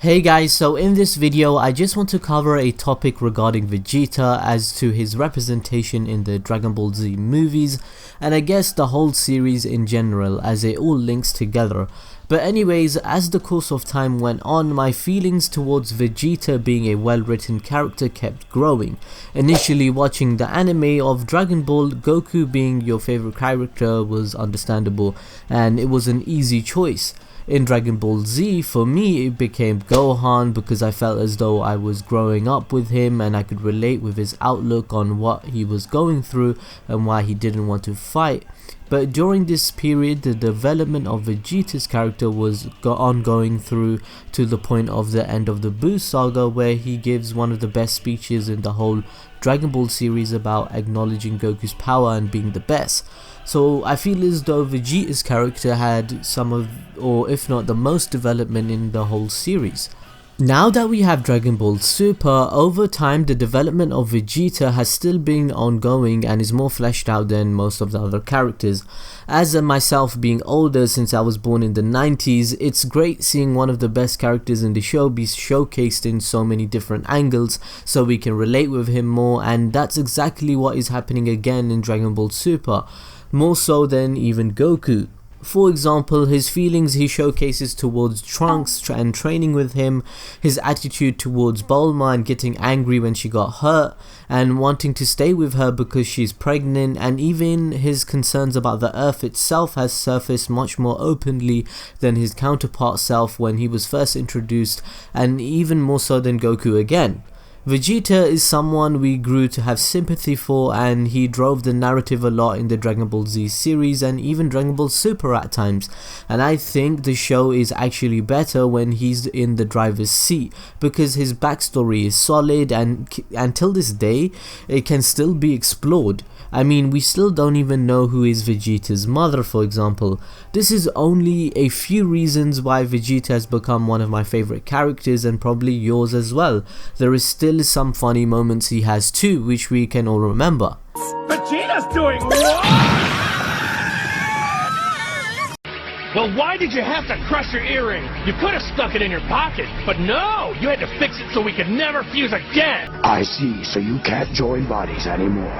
Hey guys, so in this video I just want to cover a topic regarding Vegeta as to his representation in the Dragon Ball Z movies, and I guess the whole series in general, as it all links together. But anyways, as the course of time went on, my feelings towards Vegeta being a well written character kept growing. Initially watching the anime of Dragon Ball, Goku being your favorite character was understandable and it was an easy choice. In Dragon Ball Z, for me it became Gohan because I felt as though I was growing up with him and I could relate with his outlook on what he was going through and why he didn't want to fight. But during this period, the development of Vegeta's character was ongoing through to the point of the end of the Buu saga, where he gives one of the best speeches in the whole Dragon Ball series about acknowledging Goku's power and being the best. So I feel as though Vegeta's character had some of, or if not the most development in the whole series. Now that we have Dragon Ball Super, over time the development of Vegeta has still been ongoing and is more fleshed out than most of the other characters. As myself being older since I was born in the 90s, it's great seeing one of the best characters in the show be showcased in so many different angles so we can relate with him more, and that's exactly what is happening again in Dragon Ball Super, more so than even Goku. For example, his feelings he showcases towards Trunks and training with him, his attitude towards Bulma and getting angry when she got hurt and wanting to stay with her because she's pregnant, and even his concerns about the earth itself has surfaced much more openly than his counterpart self when he was first introduced, and even more so than Goku again. Vegeta is someone we grew to have sympathy for, and he drove the narrative a lot in the Dragon Ball Z series and even Dragon Ball Super at times, and I think the show is actually better when he's in the driver's seat because his backstory is solid and until this day it can still be explored. I mean, we still don't even know who is Vegeta's mother, for example. This is only a few reasons why Vegeta has become one of my favorite characters, and probably yours as well. There is still some funny moments he has too, which we can all remember. Vegeta's doing what? Well, why did you have to crush your earring? You could have stuck it in your pocket, but no! You had to fix it so we could never fuse again! I see, so you can't join bodies anymore.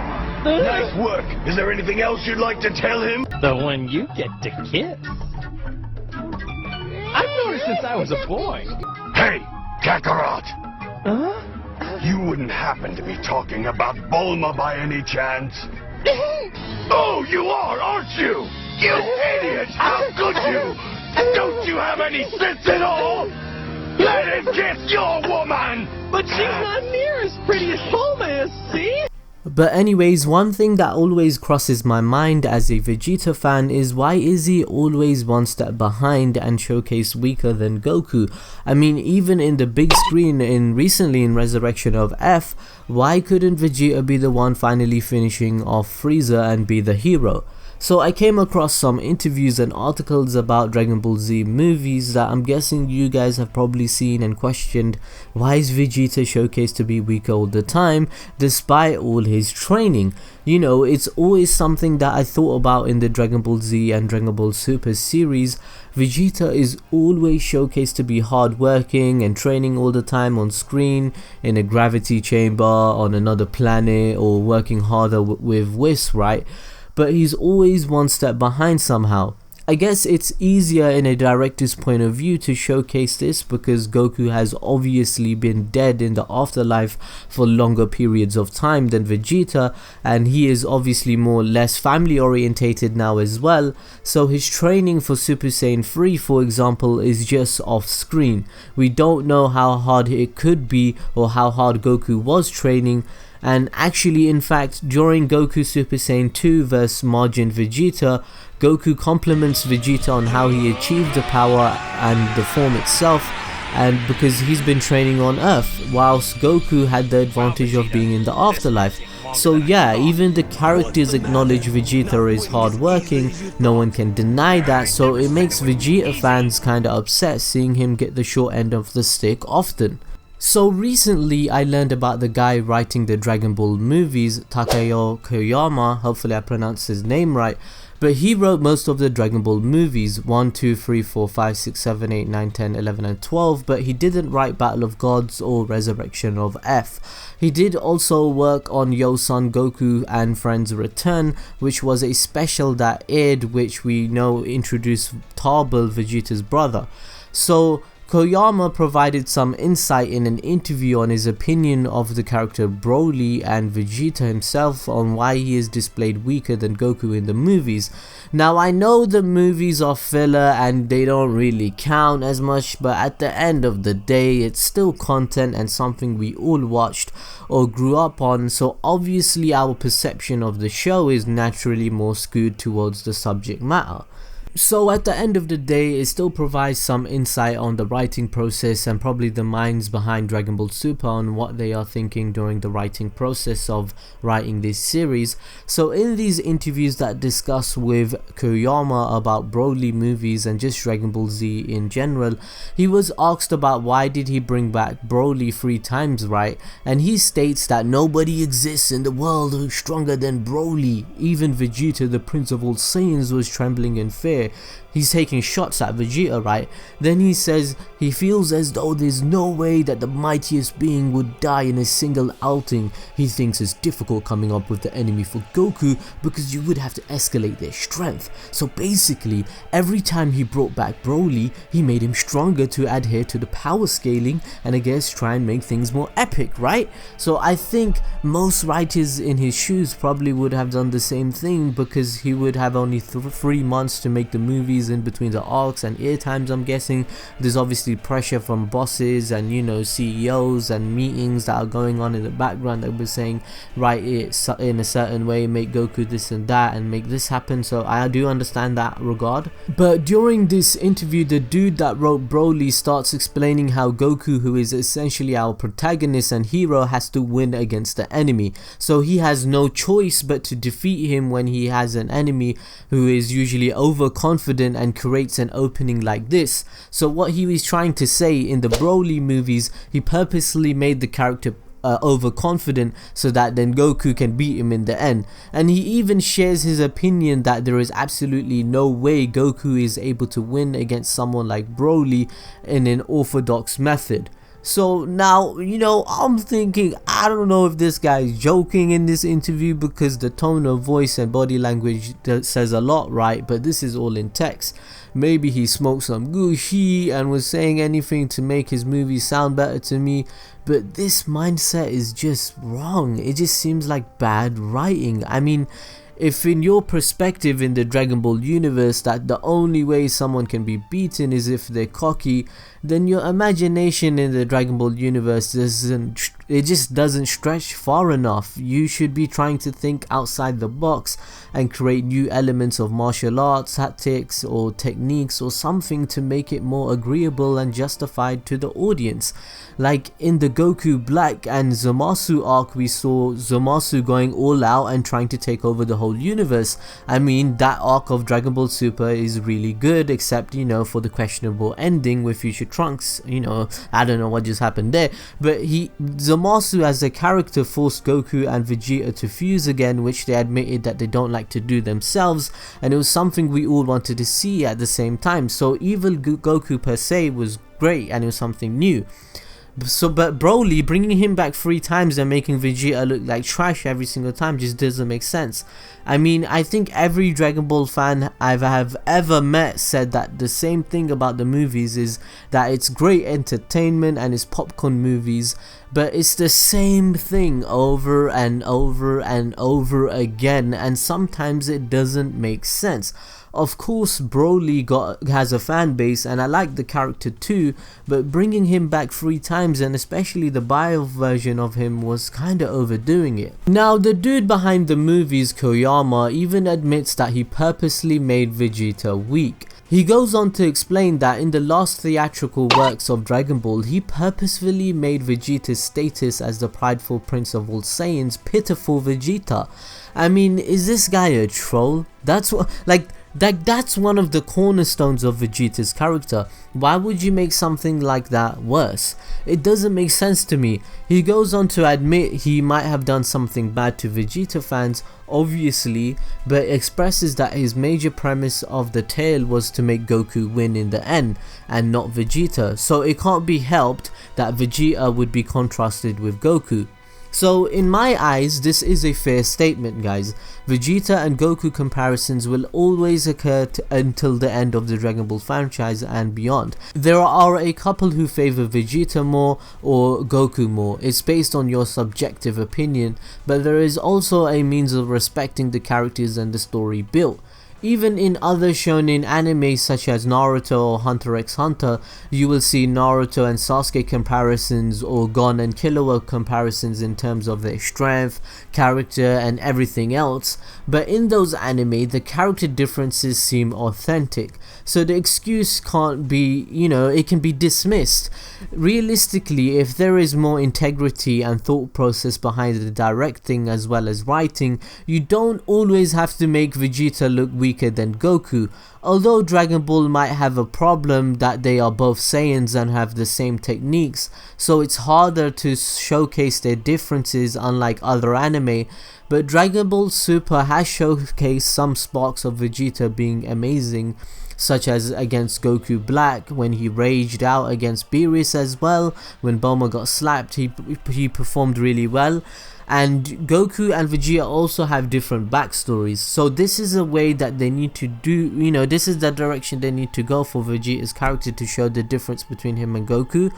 Nice work. Is there anything else you'd like to tell him? The one you get to kiss. I've noticed since I was a boy. Hey, Kakarot! Huh? You wouldn't happen to be talking about Bulma by any chance? Oh, you are, aren't you? You idiot! How could you? Don't you have any sense at all? Let him kiss your woman! But she's not near as pretty as Bulma is, see? But anyways, one thing that always crosses my mind as a Vegeta fan is why is he always one step behind and showcased weaker than Goku? I mean, even in the big screen recently in Resurrection of F, why couldn't Vegeta be the one finally finishing off Frieza and be the hero? So I came across some interviews and articles about Dragon Ball Z movies that I'm guessing you guys have probably seen and questioned, why is Vegeta showcased to be weaker all the time despite all his training? You know, it's always something that I thought about in the Dragon Ball Z and Dragon Ball Super series. Vegeta is always showcased to be hardworking and training all the time on screen, in a gravity chamber, on another planet, or working harder with Whis, right? But he's always one step behind somehow. I guess it's easier in a director's point of view to showcase this because Goku has obviously been dead in the afterlife for longer periods of time than Vegeta, and he is obviously more or less family orientated now as well, so his training for Super Saiyan 3, for example, is just off screen. We don't know how hard it could be or how hard Goku was training. And actually, in fact, during Goku Super Saiyan 2 vs Majin Vegeta, Goku compliments Vegeta on how he achieved the power and the form itself, and because he's been training on Earth, whilst Goku had the advantage of being in the afterlife. So yeah, even the characters acknowledge Vegeta is hardworking, no one can deny that, so it makes Vegeta fans kinda upset seeing him get the short end of the stick often. So recently I learned about the guy writing the Dragon Ball movies, Takeo Koyama, hopefully I pronounced his name right, but he wrote most of the Dragon Ball movies 1, 2, 3, 4, 5, 6, 7, 8, 9, 10, 11 and 12, but he didn't write Battle of Gods or Resurrection of F. He did also work on Yo Son Goku and Friends Return, which was a special that aired, which we know introduced Tarbell, Vegeta's brother. So Koyama provided some insight in an interview on his opinion of the character Broly and Vegeta himself on why he is displayed weaker than Goku in the movies. Now I know the movies are filler and they don't really count as much, but at the end of the day it's still content and something we all watched or grew up on, so obviously our perception of the show is naturally more skewed towards the subject matter. So at the end of the day, it still provides some insight on the writing process and probably the minds behind Dragon Ball Super on what they are thinking during the writing process of writing this series. So in these interviews that discuss with Koyama about Broly movies and just Dragon Ball Z in general, he was asked about why did he bring back Broly 3 times, right? And he states that nobody exists in the world who's stronger than Broly. Even Vegeta, the Prince of all Saiyans, was trembling in fear. He's taking shots at Vegeta, right? Then he says he feels as though there's no way that the mightiest being would die in a single outing. He thinks it's difficult coming up with the enemy for Goku because you would have to escalate their strength. So basically, every time he brought back Broly, he made him stronger to adhere to the power scaling and I guess try and make things more epic, right? So I think most writers in his shoes probably would have done the same thing because he would have only 3 months to make the movies in between the arcs and air times. I'm guessing there's obviously pressure from bosses and, you know, CEOs and meetings that are going on in the background that were saying write it in a certain way, make Goku this and that and make this happen. So I do understand that regard. But during this interview, the dude that wrote Broly starts explaining how Goku, who is essentially our protagonist and hero, has to win against the enemy. So he has no choice but to defeat him when he has an enemy who is usually overconfident and creates an opening like this. So what he was trying to say in the Broly movies, he purposely made the character overconfident so that then Goku can beat him in the end. And he even shares his opinion that there is absolutely no way Goku is able to win against someone like Broly in an orthodox method. So now, you know, I'm thinking, I don't know if this guy is joking in this interview because the tone of voice and body language says a lot, right? But this is all in text. Maybe he smoked some gushi and was saying anything to make his movie sound better to me, but this mindset is just wrong. It just seems like bad writing. I mean, if in your perspective in the Dragon Ball universe that the only way someone can be beaten is if they're cocky, then your imagination in the Dragon Ball universe just doesn't stretch far enough. You should be trying to think outside the box and create new elements of martial arts, tactics or techniques or something to make it more agreeable and justified to the audience. Like in the Goku Black and Zamasu arc, we saw Zamasu going all out and trying to take over the whole universe. I mean, that arc of Dragon Ball Super is really good, except, you know, for the questionable ending with Future Trunks. You know, I don't know what just happened there, but Zamasu as a character forced Goku and Vegeta to fuse again, which they admitted that they don't like to do themselves, and it was something we all wanted to see at the same time. So evil Goku per se was great and it was something new. So, but Broly, bringing him back 3 times and making Vegeta look like trash every single time just doesn't make sense. I mean, I think every Dragon Ball fan I have ever met said that the same thing about the movies is that it's great entertainment and it's popcorn movies, but it's the same thing over and over and over again, and sometimes it doesn't make sense. Of course, Broly has a fan base and I like the character too, but bringing him back 3 times and especially the bio version of him was kinda overdoing it. Now, the dude behind the movies, Koyama, even admits that he purposely made Vegeta weak. He goes on to explain that in the last theatrical works of Dragon Ball, he purposefully made Vegeta's status as the prideful prince of all Saiyans pitiful Vegeta. I mean, is this guy a troll? That's what, like, That's one of the cornerstones of Vegeta's character. Why would you make something like that worse? It doesn't make sense to me. He goes on to admit he might have done something bad to Vegeta fans, obviously, but expresses that his major premise of the tale was to make Goku win in the end and not Vegeta, so it can't be helped that Vegeta would be contrasted with Goku. So in my eyes, this is a fair statement, guys. Vegeta and Goku comparisons will always occur until the end of the Dragon Ball franchise and beyond. There are a couple who favor Vegeta more or Goku more. It's based on your subjective opinion, but there is also a means of respecting the characters and the story built. Even in other shonen anime such as Naruto or Hunter x Hunter, you will see Naruto and Sasuke comparisons or Gon and Killua comparisons in terms of their strength, character and everything else, but in those anime the character differences seem authentic, so the excuse can't be, it can be dismissed. Realistically, if there is more integrity and thought process behind the directing as well as writing, you don't always have to make Vegeta look weaker than Goku. Although Dragon Ball might have a problem that they are both saiyans and have the same techniques, so it's harder to showcase their differences unlike other anime, but Dragon Ball Super has showcased some sparks of Vegeta being amazing, such as against Goku Black when he raged out against Beerus as well. When Bulma got slapped, he performed really well. And Goku and Vegeta also have different backstories, so this is a way that they need to do, this is the direction they need to go for Vegeta's character to show the difference between him and Goku.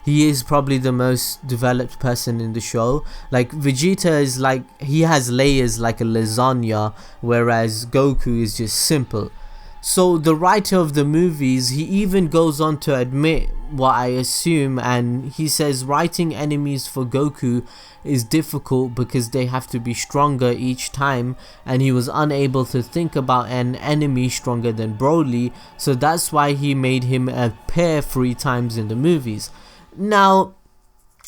He is probably the most developed person in the show. Like Vegeta is like, he has layers like a lasagna, whereas Goku is just simple. So the writer of the movies, he even goes on to admit what I assume, and he says writing enemies for Goku is difficult because they have to be stronger each time, and he was unable to think about an enemy stronger than Broly, so that's why he made him appear 3 times in the movies. Now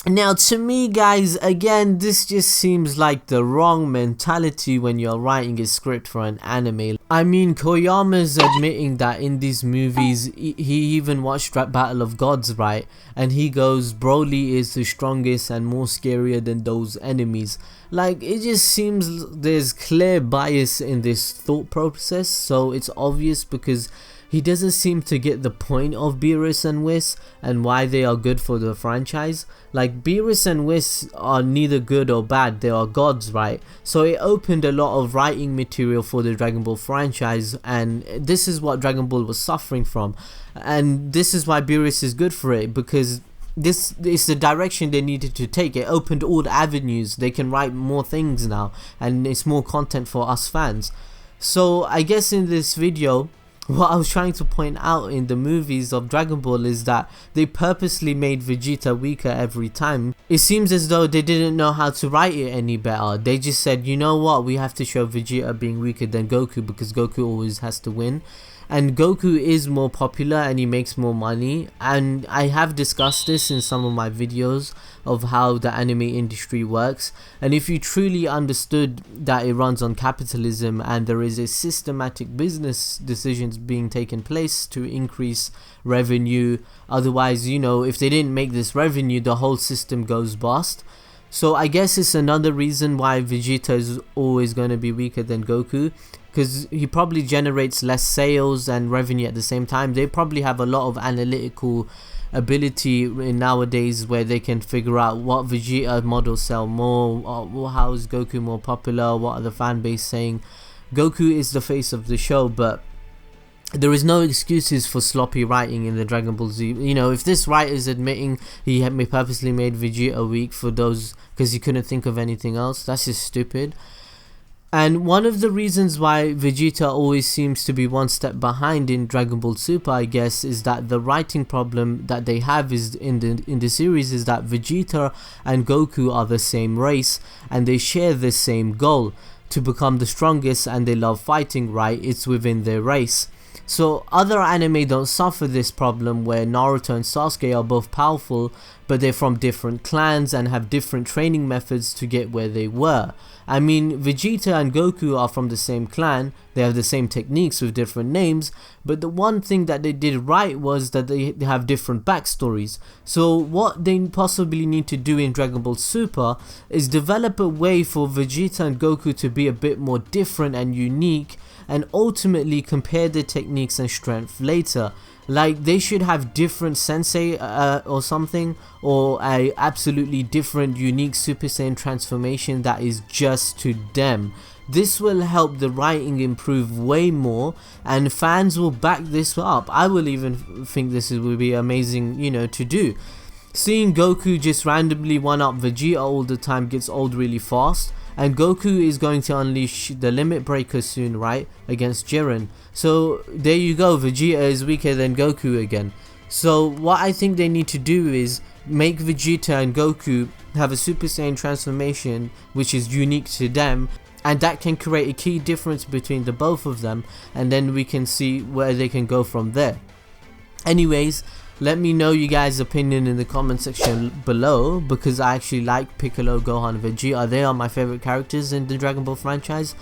to me, guys, again, this just seems like the wrong mentality when you're writing a script for an anime. I mean, Koyama's admitting that in these movies he even watched Battle of Gods, right? And he goes, Broly is the strongest and more scarier than those enemies. Like, it just seems there's clear bias in this thought process, so it's obvious because he doesn't seem to get the point of Beerus and Whis and why they are good for the franchise. Like, Beerus and Whis are neither good or bad, they are gods, right? So it opened a lot of writing material for the Dragon Ball franchise, and this is what Dragon Ball was suffering from. And this is why Beerus is good for it, because this is the direction they needed to take. It opened all the avenues, they can write more things now, and it's more content for us fans. So I guess in this video, what I was trying to point out in the movies of Dragon Ball is that they purposely made Vegeta weaker every time. It seems as though they didn't know how to write it any better. They just said, you know what, we have to show Vegeta being weaker than Goku because Goku always has to win. And Goku is more popular and he makes more money, and I have discussed this in some of my videos of how the anime industry works. And if you truly understood that it runs on capitalism and there is a systematic business decisions being taken place to increase revenue, otherwise, if they didn't make this revenue, the whole system goes bust. So I guess it's another reason why Vegeta is always going to be weaker than Goku, because he probably generates less sales and revenue at the same time. They probably have a lot of analytical ability in nowadays where they can figure out what Vegeta models sell more, or how is Goku more popular, what are the fan base saying. Goku is the face of the show, but there is no excuses for sloppy writing in the Dragon Ball Z. If this writer is admitting he had purposely made Vegeta weak for those because he couldn't think of anything else, that's just stupid. And one of the reasons why Vegeta always seems to be one step behind in Dragon Ball Super, I guess, is that the writing problem that they have is in the series is that Vegeta and Goku are the same race and they share the same goal, to become the strongest, and they love fighting, right? It's within their race. So other anime don't suffer this problem where Naruto and Sasuke are both powerful, but they're from different clans and have different training methods to get where they were. I mean, Vegeta and Goku are from the same clan, they have the same techniques with different names, but the one thing that they did right was that they have different backstories. So what they possibly need to do in Dragon Ball Super is develop a way for Vegeta and Goku to be a bit more different and unique, and ultimately compare their techniques and strength later. Like, they should have different sensei or something, or a absolutely different unique Super Saiyan transformation that is just to them. This will help the writing improve way more, and fans will back this up. I will even think this will be amazing, you know, to do. Seeing Goku just randomly one-up Vegeta all the time gets old really fast, and Goku is going to unleash the limit breaker soon, right, against Jiren. So there you go, Vegeta is weaker than Goku again. So what I think they need to do is make Vegeta and Goku have a Super Saiyan transformation which is unique to them, and that can create a key difference between the both of them, and then we can see where they can go from there. Anyways, let me know you guys' opinion in the comment section below, because I actually like Piccolo, Gohan, and Vegeta. They are my favorite characters in the Dragon Ball franchise.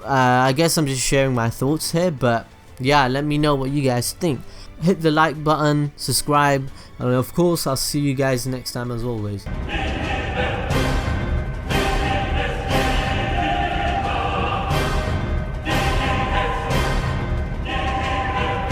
I guess I'm just sharing my thoughts here, but yeah, let me know what you guys think. Hit the like button, subscribe, and of course I'll see you guys next time as always.